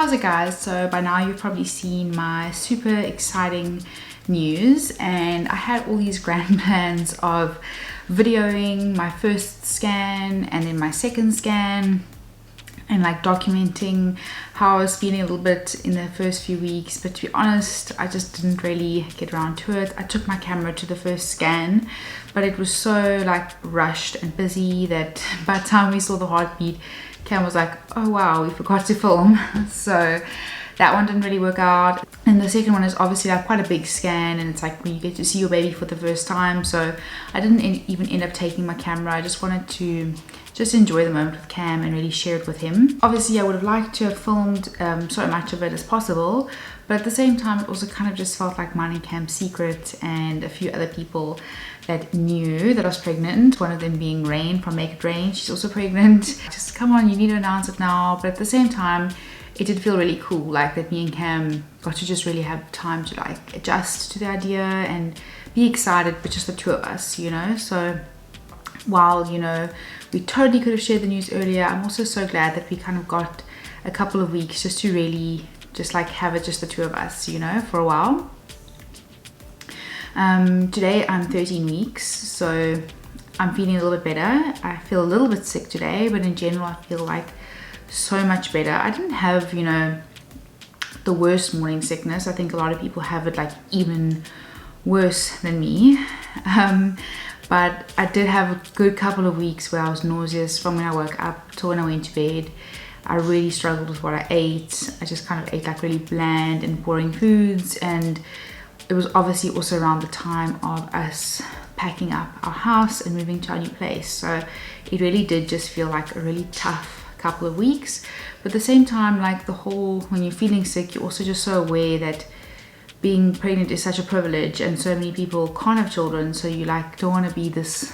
How's it guys? So by now you've probably seen my super exciting news, and I had all these grand plans of videoing my first scan and then my second scan and like documenting how I was feeling a little bit in the first few weeks, but to be honest I just didn't really get around to it. I took my camera to the first scan, but it was so like rushed and busy that by the time we saw the heartbeat, Cam was like, oh wow, we forgot to film. So that one didn't really work out. And the second one is obviously like quite a big scan, and it's like when you get to see your baby for the first time. So I didn't even end up taking my camera. I just wanted to just enjoy the moment with Cam and really share it with him. Obviously I would have liked to have filmed so much of it as possible, but at the same time it also kind of just felt like mine and Cam's secret, and a few other people that knew that I was pregnant, one of them being Rain from Make It Rain. She's also pregnant. Just come on, you need to announce it now. But at the same time it did feel really cool, like that me and Cam got to just really have time to like adjust to the idea and be excited, but just the two of us, you know. So while, you know, we totally could have shared the news earlier, I'm also so glad that we kind of got a couple of weeks just to really just like have it just the two of us, you know, for a while. Today I'm 13 weeks, so I'm feeling a little bit better. I feel a little bit sick today, but in general I feel like so much better. I didn't have, you know, the worst morning sickness. I think a lot of people have it like even worse than me. But I did have a good couple of weeks where I was nauseous from when I woke up till when I went to bed. I really struggled with what I ate. I just kind of ate like really bland and boring foods, and it was obviously also around the time of us packing up our house and moving to our new place. So it really did just feel like a really tough couple of weeks. But at the same time, like the whole, when you're feeling sick, you're also just so aware that being pregnant is such a privilege, and so many people can't have children. So you like don't want to be this,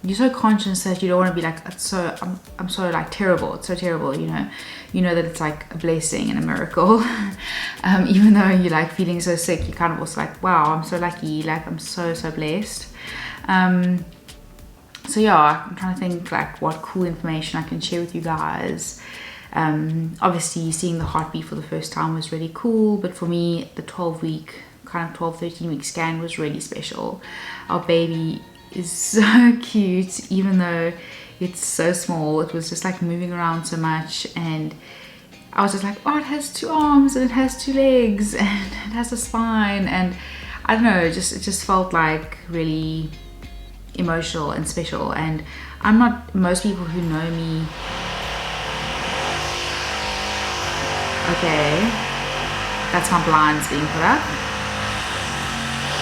you're so conscious that you don't want to be like, it's so I'm so like terrible, it's so terrible, you know that it's like a blessing and a miracle. Even though you're like feeling so sick, you kind of also like, wow, I'm so lucky, like I'm so blessed. So yeah, I'm trying to think like what cool information I can share with you guys. Obviously seeing the heartbeat for the first time was really cool, but for me the 13 week scan was really special. Our baby is so cute, even though it's so small. It was just like moving around so much, and I was just like, oh, it has 2 arms and it has 2 legs and it has a spine, and I don't know, it just felt like really emotional and special. And I'm not, most people who know me, okay, that's my blinds being put up.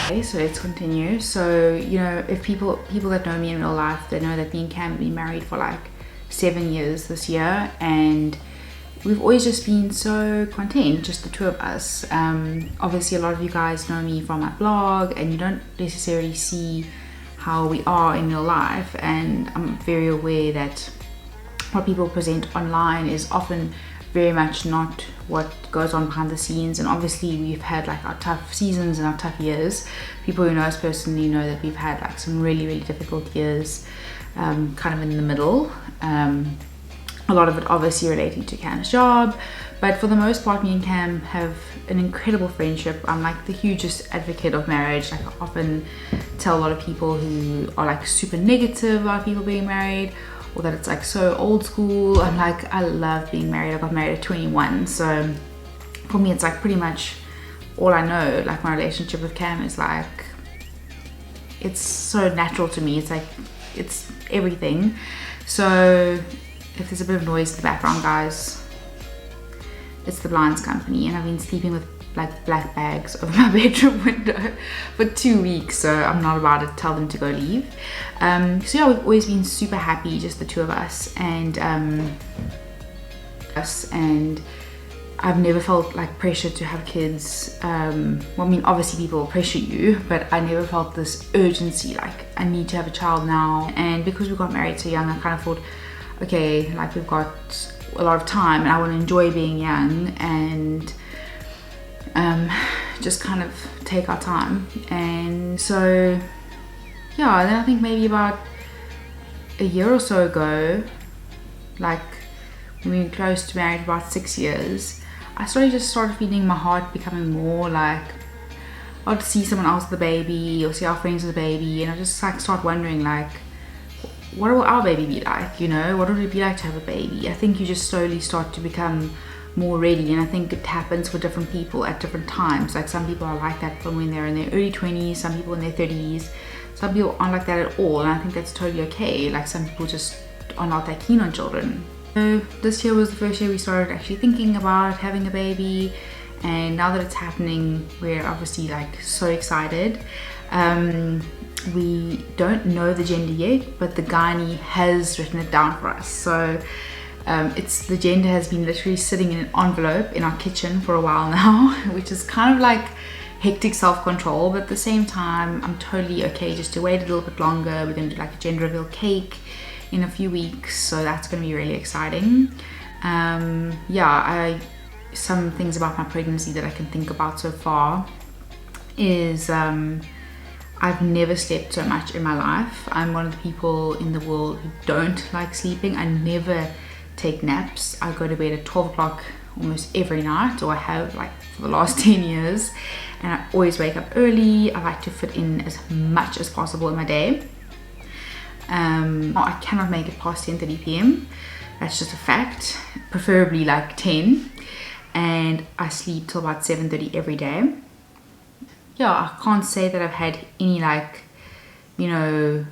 Okay, so let's continue. So, you know, if people that know me in real life, they know that me and Cam have been married for like 7 years this year, and we've always just been so content, just the two of us. Obviously a lot of you guys know me from my blog, and you don't necessarily see how we are in real life, and I'm very aware that what people present online is often very much not what goes on behind the scenes. And obviously we've had like our tough seasons and our tough years. People who know us personally know that we've had like some really difficult years, kind of in the middle. A lot of it obviously relating to Cam's job, but for the most part me and Cam have an incredible friendship. I'm like the hugest advocate of marriage. Like I often tell a lot of people who are like super negative about people being married, or that it's like so old school, I'm like, I love being married. I got married at 21, so for me it's like pretty much all I know. Like my relationship with Cam is like, it's so natural to me. It's like, it's everything. So if there's a bit of noise in the background, guys, it's the blinds company, and I've been sleeping with like black bags over my bedroom window for 2 weeks, so I'm not about to tell them to go leave. So yeah, we've always been super happy, just the two of us, and I've never felt like pressure to have kids. Well, I mean, obviously people pressure you, but I never felt this urgency, like I need to have a child now. And because we got married so young, I kind of thought, okay, like we've got a lot of time and I want to enjoy being young, and just kind of take our time. And so yeah, then I think maybe about a year or so ago, like when we were close to married, about 6 years, I started feeling my heart becoming more like, I'd see someone else with a baby or see our friends with a baby, and I just like start wondering like, what will our baby be like, you know? What would it be like to have a baby? I think you just slowly start to become more ready, and I think it happens for different people at different times. Like some people are like that from when they're in their early 20s, some people in their 30s, some people aren't like that at all, and I think that's totally okay. Like some people just are not that keen on children. So this year was the first year we started actually thinking about having a baby, and now that it's happening, we're obviously like so excited. We don't know the gender yet, but the gynae has written it down for us. So the gender has been literally sitting in an envelope in our kitchen for a while now, which is kind of like hectic self-control, but at the same time I'm totally okay just to wait a little bit longer. We're going to do like a gender reveal cake in a few weeks, so that's going to be really exciting. Some things about my pregnancy that I can think about so far is I've never slept so much in my life. I'm one of the people in the world who don't like sleeping. I never take naps. I go to bed at 12 o'clock almost every night, or I have like for the last 10 years, and I always wake up early. I like to fit in as much as possible in my day. I cannot make it past 10:30 p.m. That's just a fact, preferably like 10, and I sleep till about 7:30 every day. Yeah, I can't say that I've had any like, you know,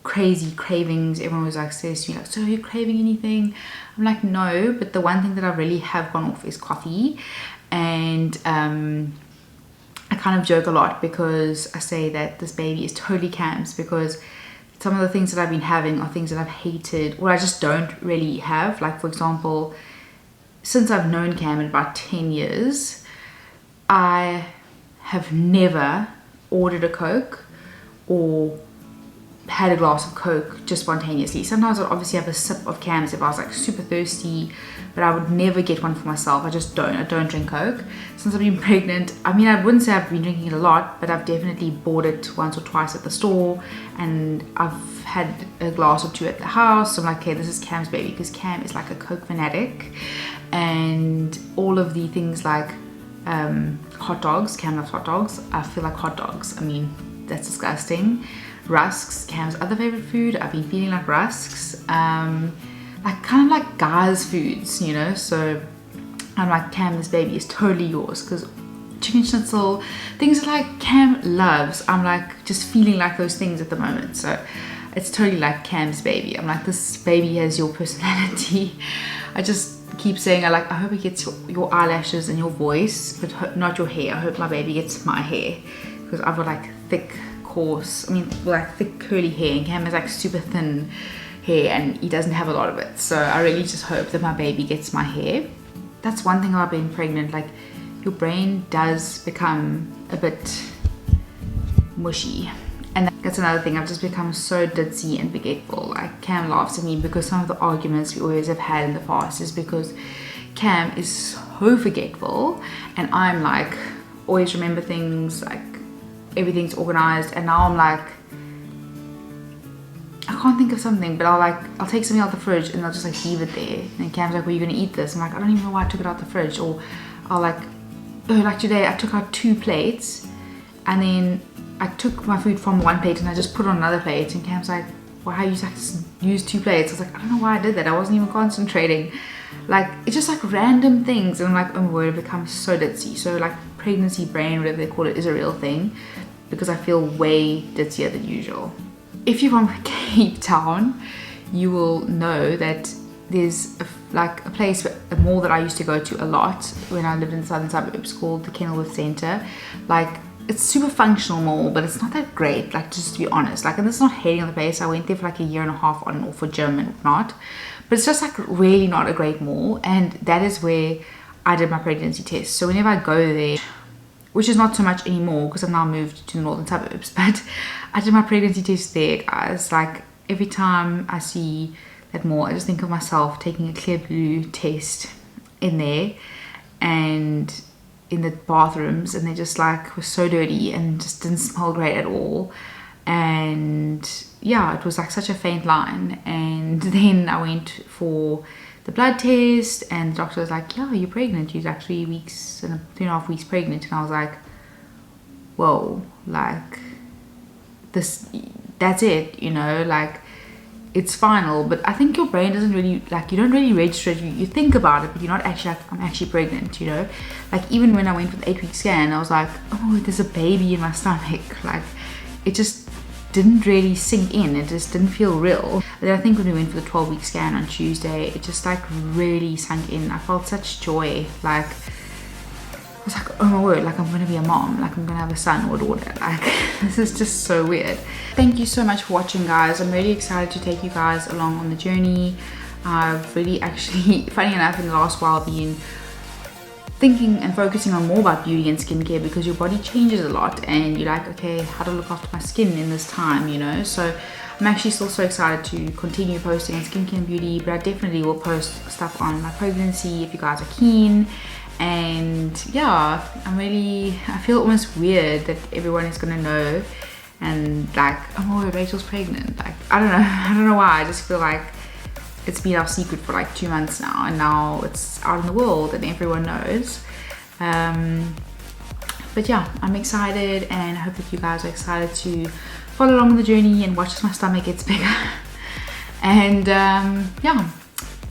crazy cravings. Everyone was like, says to me like, so are you craving anything? I'm like, no, but the one thing that I really have gone off is coffee. And I kind of joke a lot because I say that this baby is totally Cam's, because some of the things that I've been having are things that I've hated, or I just don't really have. Like for example, since I've known Cam in about 10 years, I have never ordered a Coke or had a glass of Coke just spontaneously. Sometimes I'd obviously have a sip of Cam's if I was like super thirsty, but I would never get one for myself. I don't drink Coke. Since I've been pregnant, I mean, I wouldn't say I've been drinking it a lot, but I've definitely bought it once or twice at the store, and I've had a glass or two at the house. So I'm like, okay, this is Cam's baby, because Cam is like a Coke fanatic, and all of the things like hot dogs. Cam loves hot dogs. I feel like hot dogs. I mean, that's disgusting. Rusks, Cam's other favorite food. I've been feeling like rusks. Like kind of like guys' foods, you know. So I'm like, Cam, this baby is totally yours, because chicken schnitzel, things that like Cam loves, I'm like just feeling like those things at the moment. So it's totally like Cam's baby. I'm like, this baby has your personality. I just keep saying, I hope it gets your eyelashes and your voice, but not your hair. I hope my baby gets my hair, because I've got like thick, coarse, like thick curly hair, and Cam has like super thin hair and he doesn't have a lot of it. So I really just hope that my baby gets my hair. That's one thing about being pregnant, like your brain does become a bit mushy. And that's another thing, I've just become so ditzy and forgetful. Like Cam laughs at me because some of the arguments we always have had in the past is because Cam is so forgetful, and I'm like, always remember things, like everything's organized, and now I'm like, I can't think of something, but I'll take something out the fridge and I'll just like leave it there. And Cam's like, well, you're gonna eat this. I'm like, I don't even know why I took it out the fridge. Or I'll like, oh, like today I took out 2 plates, and then I took my food from one plate and I just put it on another plate, and Cam's like, why you just use 2 plates? I was like, I don't know why I did that. I wasn't even concentrating. Like, it's just like random things, and I'm like, oh my word, I've become so ditzy. So like pregnancy brain, whatever they call it, is a real thing, because I feel way ditzier than usual. If you're from Cape Town, you will know that there's a place, a mall that I used to go to a lot when I lived in the southern suburbs, called the Kenilworth Centre. Like, it's super functional mall, but it's not that great, like, just to be honest. Like, and this is not hating on the place. I went there for like a year and a half on and off for gym and whatnot, but it's just like really not a great mall. And that is where I did my pregnancy test. So whenever I go there, which is not so much anymore because I've now moved to the northern suburbs, but I did my pregnancy test there, guys. Like, every time I see that mall, I just think of myself taking a clear blue test in there and in the bathrooms, and they just like were so dirty and just didn't smell great at all. And yeah, it was like such a faint line. And then I went for the blood test, and the doctor was like, yeah, you're pregnant, you're like 3 weeks and 3.5 weeks pregnant. And I was like, whoa, like this, that's it, you know, like it's final. But I think your brain doesn't really, like, you don't really register it. You think about it, but you're not actually like, I'm actually pregnant, you know. Like even when I went for the 8-week scan, I was like, oh, there's a baby in my stomach. Like it just didn't really sink in, it just didn't feel real. But then I think when we went for the 12-week scan on Tuesday, it just like really sunk in. I felt such joy, like I was like, oh my word, like I'm gonna be a mom, like I'm gonna have a son or daughter, like this is just so weird. Thank you so much for watching, guys. I'm really excited to take you guys along on the journey. I've really actually, funny enough, in the last while been thinking and focusing on more about beauty and skincare, because your body changes a lot and you're like, okay, how to look after my skin in this time, you know. So I'm actually still so excited to continue posting on skincare and beauty, but I definitely will post stuff on my pregnancy if you guys are keen. And yeah, I feel almost weird that everyone is gonna know, and like, oh, Rachel's pregnant. Like I don't know why. I just feel like it's been our secret for like 2 months now, and now it's out in the world and everyone knows. But yeah, I'm excited, and I hope that you guys are excited to follow along on the journey and watch as my stomach gets bigger. And yeah,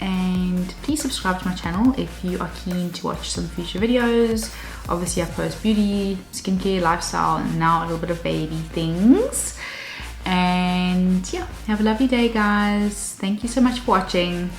and please subscribe to my channel if you are keen to watch some future videos. Obviously I post beauty, skincare, lifestyle, and now a little bit of baby things. And yeah, have a lovely day, guys. Thank you so much for watching.